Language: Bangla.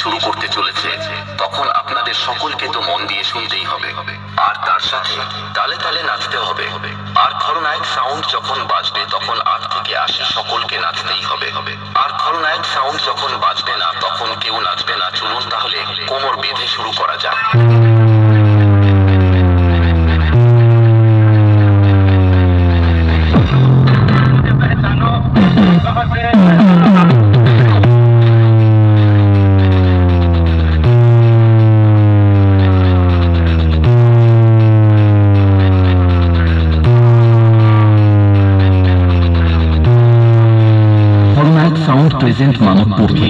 শুরু করতে চলেছে, তখন আপনাদের সকলকে তো মন দিয়ে শুনতেই হবে, আর তার সাথে তালে তালে নাচতে হবে। আর খলনায়ক সাউন্ড যখন বাজবে তখন 8 থেকে 80 সকলকে নাচতেই হবে। আর খলনায়ক সাউন্ড যখন বাজবে না তখন কেউ নাচবে না। চলুন তাহলে কোমর বেঁধে শুরু করা যাক। খলনায়ক সাউন্ড প্রেজেন্ট মানবপুরকে